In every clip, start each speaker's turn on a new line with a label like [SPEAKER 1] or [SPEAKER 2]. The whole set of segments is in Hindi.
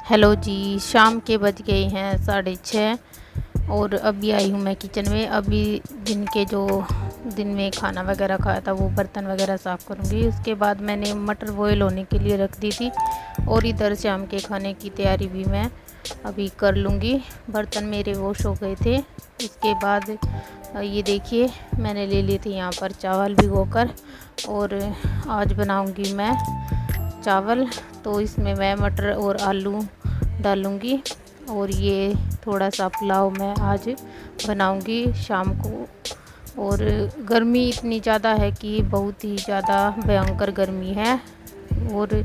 [SPEAKER 1] हेलो जी, शाम के बज गए हैं 6:30 और अभी आई हूँ मैं किचन में। अभी दिन में खाना वगैरह खाया था वो बर्तन वगैरह साफ़ करूँगी। उसके बाद मैंने मटर बॉयल होने के लिए रख दी थी और इधर शाम के खाने की तैयारी भी मैं अभी कर लूँगी। बर्तन मेरे वॉश हो गए थे। उसके बाद ये देखिए मैंने ले लिए थे यहाँ पर चावल भिगोकर और आज बनाऊँगी मैं चावल। तो इसमें मैं मटर और आलू डालूँगी और ये थोड़ा सा पुलाव मैं आज बनाऊँगी शाम को। और गर्मी इतनी ज़्यादा है कि बहुत ही ज़्यादा भयंकर गर्मी है और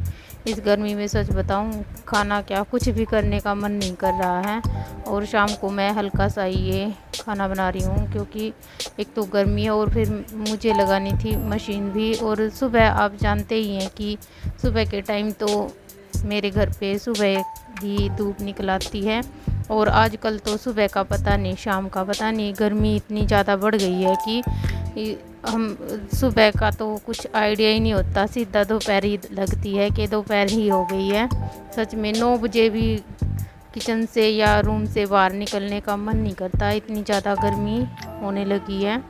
[SPEAKER 1] इस गर्मी में सच बताऊं खाना क्या कुछ भी करने का मन नहीं कर रहा है। और शाम को मैं हल्का सा ये खाना बना रही हूँ क्योंकि एक तो गर्मी है और फिर मुझे लगानी थी मशीन भी। और सुबह आप जानते ही हैं कि सुबह के टाइम तो मेरे घर पे सुबह ही धूप निकल आती है और आजकल तो सुबह का पता नहीं शाम का पता नहीं। गर्मी इतनी ज़्यादा बढ़ गई है कि हम सुबह का तो कुछ आइडिया ही नहीं होता, सीधा दोपहर ही लगती है कि दोपहर ही हो गई है। सच में 9 बजे भी किचन से या रूम से बाहर निकलने का मन नहीं करता, इतनी ज़्यादा गर्मी होने लगी है।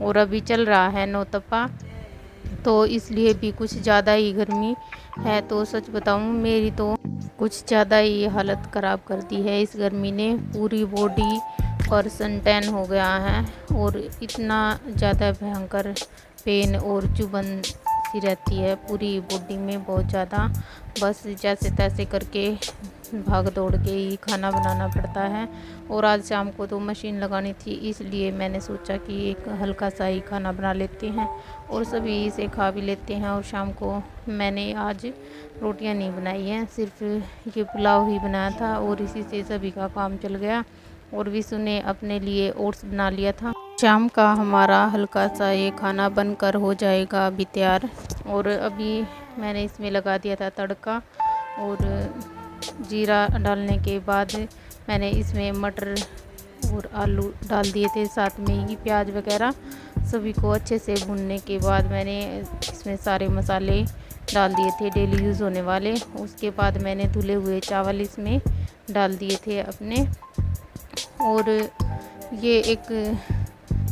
[SPEAKER 1] और अभी चल रहा है नौतपा तो इसलिए भी कुछ ज़्यादा ही गर्मी है। तो सच बताऊँ मेरी तो कुछ ज़्यादा ही हालत ख़राब कर दी है इस गर्मी ने। पूरी बॉडी पर सन टैन हो गया है और इतना ज़्यादा भयंकर पेन और चुभन सी रहती है पूरी बॉडी में बहुत ज़्यादा। बस जैसे तैसे करके भाग दौड़ के ही खाना बनाना पड़ता है। और आज शाम को तो मशीन लगानी थी इसलिए मैंने सोचा कि एक हल्का सा ही खाना बना लेते हैं और सभी इसे खा भी लेते हैं। और शाम को मैंने आज रोटियां नहीं बनाई हैं, सिर्फ ये पुलाव ही बनाया था और इसी से सभी का काम चल गया। और विशु ने अपने लिए ओट्स बना लिया था। शाम का हमारा हल्का सा ये खाना बनकर हो जाएगा अभी तैयार। और अभी मैंने इसमें लगा दिया था तड़का और जीरा डालने के बाद मैंने इसमें मटर और आलू डाल दिए थे, साथ में ही प्याज वगैरह सभी को अच्छे से भूनने के बाद मैंने इसमें सारे मसाले डाल दिए थे डेली यूज़ होने वाले। उसके बाद मैंने धुले हुए चावल इसमें डाल दिए थे अपने। और ये एक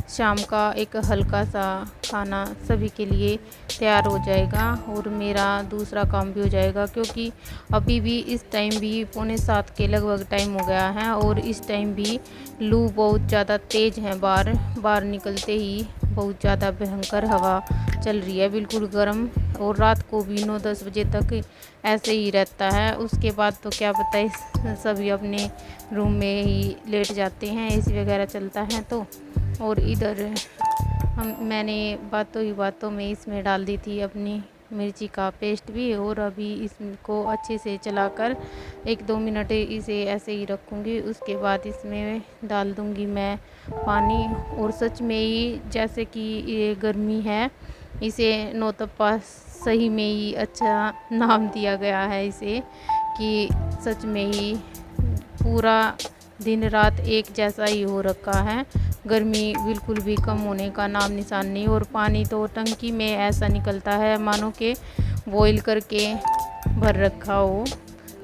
[SPEAKER 1] शाम का एक हल्का सा खाना सभी के लिए तैयार हो जाएगा और मेरा दूसरा काम भी हो जाएगा क्योंकि अभी भी इस टाइम भी 6:45 के लगभग टाइम हो गया है और इस टाइम भी लू बहुत ज़्यादा तेज़ है। बाहर निकलते ही बहुत ज़्यादा भयंकर हवा चल रही है, बिल्कुल गर्म। और रात को भी 9-10 बजे तक ऐसे ही रहता है। उसके बाद तो क्या बताए सभी अपने रूम में ही लेट जाते हैं, एसी वगैरह चलता है तो। और इधर मैंने बातों में इसमें डाल दी थी अपनी मिर्ची का पेस्ट भी। और अभी इसको अच्छे से चलाकर 1-2 मिनट इसे ऐसे ही रखूँगी। उसके बाद इसमें डाल दूँगी मैं पानी। और सच में ही जैसे कि ये गर्मी है इसे नौतपा सही में ही अच्छा नाम दिया गया है इसे कि सच में ही पूरा दिन रात एक जैसा ही हो रखा है। गर्मी बिल्कुल भी कम होने का नाम निशान नहीं। और पानी तो टंकी में ऐसा निकलता है मानो के बॉईल करके भर रखा हो।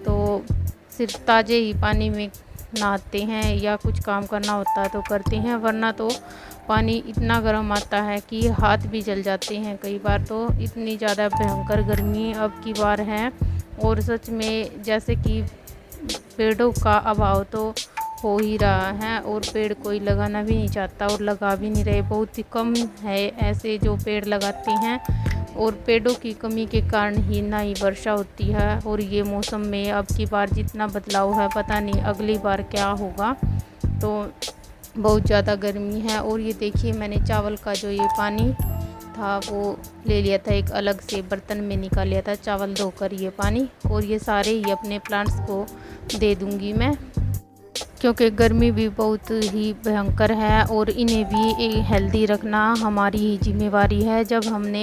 [SPEAKER 1] तो सिर्फ ताज़े ही पानी में नहाते हैं या कुछ काम करना होता है तो करते हैं, वरना तो पानी इतना गर्म आता है कि हाथ भी जल जाते हैं कई बार। तो इतनी ज़्यादा भयंकर गर्मी अब की बार है। और सच में जैसे कि पेड़ों का अभाव तो हो ही रहा है और पेड़ कोई लगाना भी नहीं चाहता और लगा भी नहीं रहे, बहुत ही कम है ऐसे जो पेड़ लगाते हैं। और पेड़ों की कमी के कारण ही ना ही वर्षा होती है। और ये मौसम में अब की बार जितना बदलाव है पता नहीं अगली बार क्या होगा। तो बहुत ज़्यादा गर्मी है। और ये देखिए मैंने चावल का जो ये पानी था वो ले लिया था, एक अलग से बर्तन में निकाल लिया था चावल धोकर ये पानी। और ये सारे ही अपने प्लांट्स को दे दूँगी मैं क्योंकि गर्मी भी बहुत ही भयंकर है और इन्हें भी हेल्दी रखना हमारी ही जिम्मेवारी है। जब हमने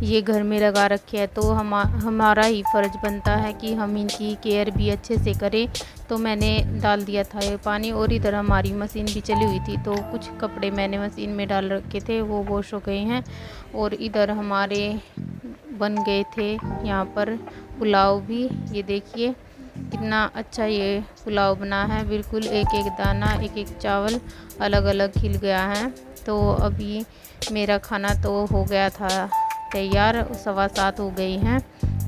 [SPEAKER 1] ये घर में लगा रखे है तो हमारा ही फ़र्ज़ बनता है कि हम इनकी केयर भी अच्छे से करें। तो मैंने डाल दिया था ये पानी। और इधर हमारी मशीन भी चली हुई थी तो कुछ कपड़े मैंने मशीन में डाल रखे थे वो वॉश हो गए हैं। और इधर हमारे बन गए थे यहाँ पर पुलाव भी, ये देखिए कितना अच्छा ये पुलाव बना है, बिल्कुल एक एक दाना, एक एक चावल अलग अलग खिल गया है। तो अभी मेरा खाना तो हो गया था तैयार, 7:15 हो गई हैं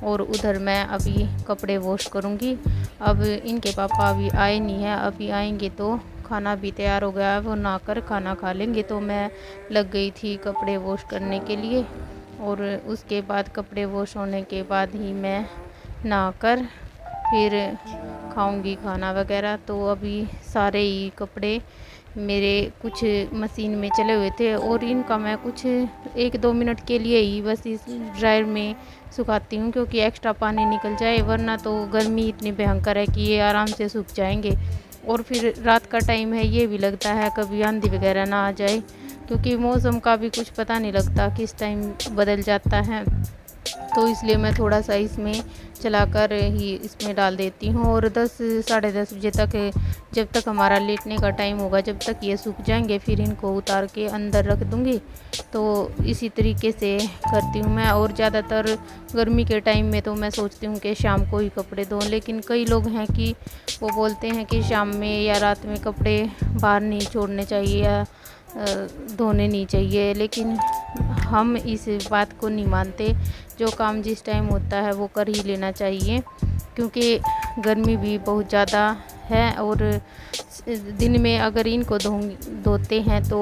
[SPEAKER 1] और उधर मैं अभी कपड़े वॉश करूँगी। अब इनके पापा अभी आए नहीं हैं, अभी आएंगे तो खाना भी तैयार हो गया है, वो नहाकर खाना खा लेंगे। तो मैं लग गई थी कपड़े वॉश करने के लिए और उसके बाद कपड़े वॉश होने के बाद ही मैं नहाकर फिर खाऊंगी खाना वगैरह। तो अभी सारे ही कपड़े मेरे कुछ मशीन में चले हुए थे और इनका मैं कुछ 1-2 मिनट के लिए ही बस इस ड्रायर में सुखाती हूँ, क्योंकि एक्स्ट्रा पानी निकल जाए, वरना तो गर्मी इतनी भयंकर है कि ये आराम से सूख जाएंगे। और फिर रात का टाइम है, ये भी लगता है कभी आंधी वगैरह ना आ जाए, क्योंकि मौसम का भी कुछ पता नहीं लगता किस टाइम बदल जाता है। तो इसलिए मैं थोड़ा सा इसमें चलाकर ही इसमें डाल देती हूँ और 10 साढ़े 10 बजे तक, जब तक हमारा लेटने का टाइम होगा, जब तक ये सूख जाएंगे फिर इनको उतार के अंदर रख दूँगी। तो इसी तरीके से करती हूँ मैं। और ज़्यादातर गर्मी के टाइम में तो मैं सोचती हूँ कि शाम को ही कपड़े धों, लेकिन कई लोग हैं कि वो बोलते हैं कि शाम में या रात में कपड़े बाहर नहीं छोड़ने चाहिए या धोने नहीं चाहिए, लेकिन हम इस बात को नहीं मानते। जो काम जिस टाइम होता है वो कर ही लेना चाहिए, क्योंकि गर्मी भी बहुत ज़्यादा है और दिन में अगर इनको धोते हैं तो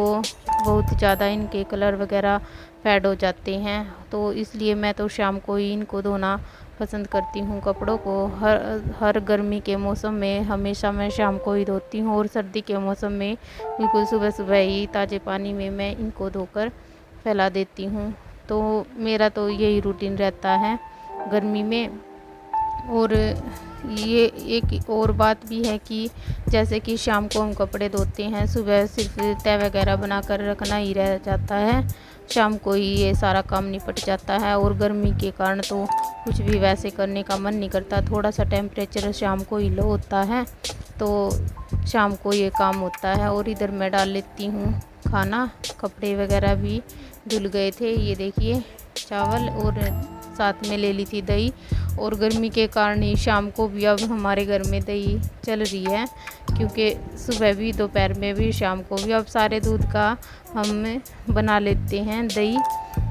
[SPEAKER 1] बहुत ज़्यादा इनके कलर वगैरह फेड हो जाते हैं। तो इसलिए मैं तो शाम को ही इनको धोना पसंद करती हूँ कपड़ों को। हर गर्मी के मौसम में हमेशा मैं शाम को ही धोती हूँ और सर्दी के मौसम में बिल्कुल सुबह सुबह ही ताज़े पानी में मैं इनको धोकर फैला देती हूँ। तो मेरा तो यही रूटीन रहता है गर्मी में। और ये एक और बात भी है कि जैसे कि शाम को हम कपड़े धोते हैं, सुबह सिर्फ तय वगैरह बनाकर रखना ही रह जाता है, शाम को ही ये सारा काम निपट जाता है। और गर्मी के कारण तो कुछ भी वैसे करने का मन नहीं करता। थोड़ा सा टेम्परेचर शाम को ही लो होता है तो शाम को ये काम होता है। और इधर मैं डाल लेती हूँ खाना, कपड़े वगैरह भी धुल गए थे, ये देखिए चावल, और साथ में ले ली थी दही। और गर्मी के कारण ही शाम को भी अब हमारे घर में दही चल रही है, क्योंकि सुबह भी, दोपहर में भी, शाम को भी अब सारे दूध का हम बना लेते हैं दही,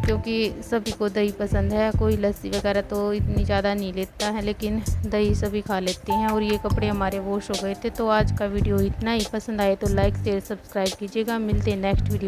[SPEAKER 1] क्योंकि सभी को दही पसंद है। कोई लस्सी वगैरह तो इतनी ज़्यादा नहीं लेता है, लेकिन दही सभी खा लेते हैं। और ये कपड़े हमारे वॉश हो गए थे। तो आज का वीडियो इतना ही, पसंद आए तो लाइक शेयर सब्सक्राइब कीजिएगा। मिलते हैं नेक्स्ट वीडियो।